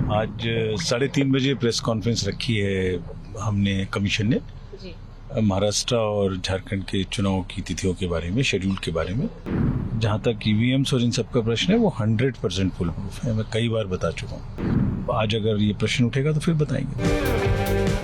आज 3:30 बजे press conference रखी है हमने कमीशन ने जी। महाराष्ट्र और झारखंड के चुनाव की तिथियों के बारे में, शेड्यूल के बारे में। जहां तक ईवीएम्स और इन सब का प्रश्न है वो 100% फुल प्रूफ है। मैं कई बार बता चुका हूँ। आज अगर ये प्रश्न उठेगा तो फिर बताएंगे।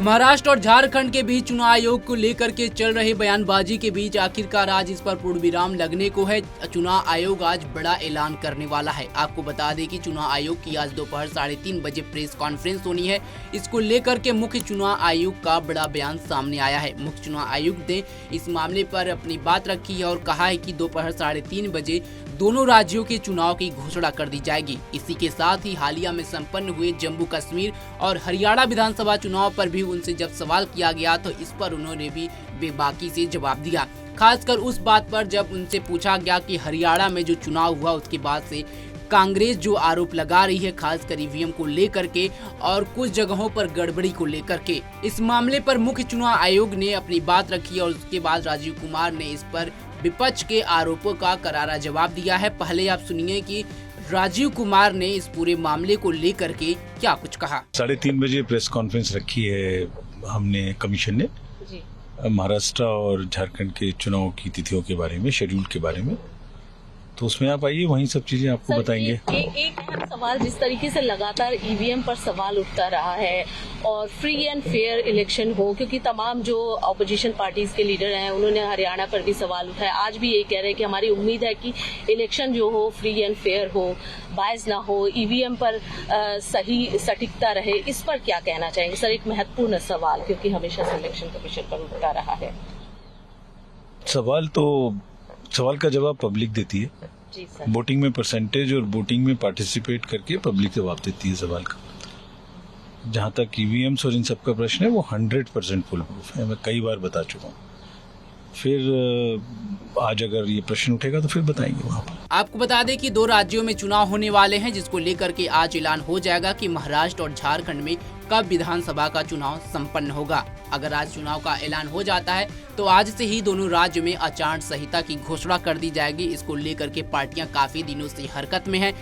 महाराष्ट्र और झारखंड के बीच चुनाव आयोग को लेकर के चल रही बयानबाजी के बीच आखिरकार आज इस पर पूर्ण विराम लगने को है। चुनाव आयोग आज बड़ा ऐलान करने वाला है। आपको बता दें कि चुनाव आयोग की आज दोपहर 3:30 बजे प्रेस कॉन्फ्रेंस होनी है। इसको लेकर के मुख्य चुनाव आयोग का बड़ा बयान सामने आया है। मुख्य चुनाव आयुक्त ने इस मामले पर अपनी बात रखी है और कहा है कि दोपहर 3:30 बजे दोनों राज्यों के चुनाव की घोषणा कर दी जाएगी। इसी के साथ ही हालिया में संपन्न हुए जम्मू कश्मीर और हरियाणा विधानसभा चुनाव पर भी उनसे जब सवाल किया गया तो इस पर उन्होंने भी बेबाकी से जवाब दिया। खासकर उस बात पर जब उनसे पूछा गया कि हरियाणा में जो चुनाव हुआ उसके बाद से कांग्रेस जो आरोप लगा रही है खासकर ईवीएम को लेकर के और कुछ जगहों पर गड़बड़ी को लेकर के, इस मामले पर मुख्य चुनाव आयोग ने अपनी बात रखी और उसके बाद राजीव कुमार ने इस पर विपक्ष के आरोपों का करारा जवाब दिया है। पहले आप सुनिए कि राजीव कुमार ने इस पूरे मामले को लेकर के क्या कुछ कहा। 3:30 बजे प्रेस कॉन्फ्रेंस रखी है हमने कमीशन ने जी। महाराष्ट्र और झारखंड के चुनाव की तिथियों के बारे में, शेड्यूल के बारे में। तो उसमें आप आइए, वहीं सब चीजें आपको बताएंगे। एक अहम सवाल, जिस तरीके से लगातार ईवीएम पर सवाल उठता रहा है और फ्री एंड फेयर इलेक्शन हो, क्योंकि तमाम जो अपोजिशन पार्टीज के लीडर हैं उन्होंने हरियाणा पर भी सवाल उठाया। आज भी यही कह रहे हैं कि हमारी उम्मीद है कि इलेक्शन जो हो फ्री एंड फेयर हो, बायस ना हो, ईवीएम पर सही सटीकता रहे। इस पर क्या कहना चाहेंगे सर? एक महत्वपूर्ण सवाल, क्योंकि हमेशा से इलेक्शन कमीशन पर उठता रहा है। सवाल का जवाब पब्लिक देती है। जी सर। वोटिंग में परसेंटेज और वोटिंग में पार्टिसिपेट करके पब्लिक जवाब देती है सवाल का। जहां तक ईवीएम्स और इन सब का प्रश्न है वो 100% फुल प्रूफ है। मैं कई बार बता चुका हूँ। फिर आज अगर ये प्रश्न उठेगा तो फिर बताएंगे वहाँ पर। आपको बता दें कि 2 राज्यों में चुनाव होने वाले हैं, जिसको लेकर के आज ऐलान हो जाएगा कि महाराष्ट्र और झारखंड में कब विधानसभा का चुनाव संपन्न होगा। अगर आज चुनाव का ऐलान हो जाता है तो आज से ही दोनों राज्यों में आचार संहिता की घोषणा कर दी जाएगी। इसको लेकर के पार्टियां काफी दिनों से हरकत में हैं।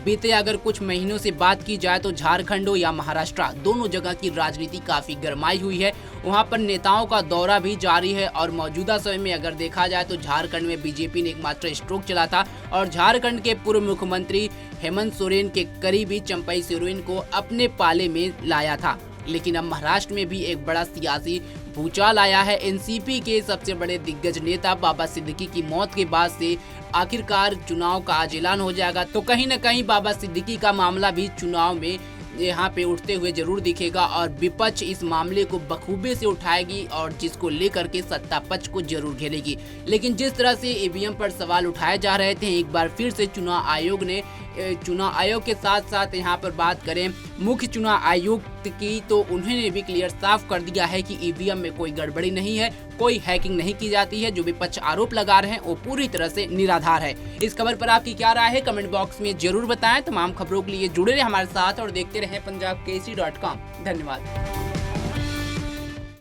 बीते अगर कुछ महीनों से बात की जाए तो झारखंड हो या महाराष्ट्र, दोनों जगह की राजनीति काफी गरमाई हुई है। वहां पर नेताओं का दौरा भी जारी है और मौजूदा समय में अगर देखा जाए तो झारखंड में बीजेपी ने एकमात्र स्ट्रोक चला था और झारखंड के पूर्व मुख्यमंत्री हेमंत सोरेन के करीबी चंपई सोरेन को अपने पाले में लाया था। लेकिन अब महाराष्ट्र में भी एक बड़ा सियासी भूचाल आया है। एनसीपी के सबसे बड़े दिग्गज नेता बाबा सिद्दीकी की मौत के बाद से आखिरकार चुनाव का आज ऐलान हो जाएगा। तो कहीं न कहीं बाबा सिद्दीकी का मामला भी चुनाव में यहाँ पे उठते हुए जरूर दिखेगा और विपक्ष इस मामले को बखूबी से उठाएगी और जिसको लेकर के सत्ता पक्ष को जरूर घेरेगी। लेकिन जिस तरह से ईवीएम पर सवाल उठाए जा रहे थे, एक बार फिर से चुनाव आयोग के साथ साथ यहाँ पर बात करें मुख्य चुनाव आयुक्त की, तो उन्होंने भी क्लियर साफ कर दिया है कि ईवीएम में कोई गड़बड़ी नहीं है, कोई हैकिंग नहीं की जाती है। जो विपक्ष आरोप लगा रहे हैं वो पूरी तरह से निराधार है। इस खबर पर आपकी क्या राय है कमेंट बॉक्स में जरूर बताएं। तमाम खबरों के लिए जुड़े रहे हमारे साथ और देखते रहे punjabkesari.com। धन्यवाद।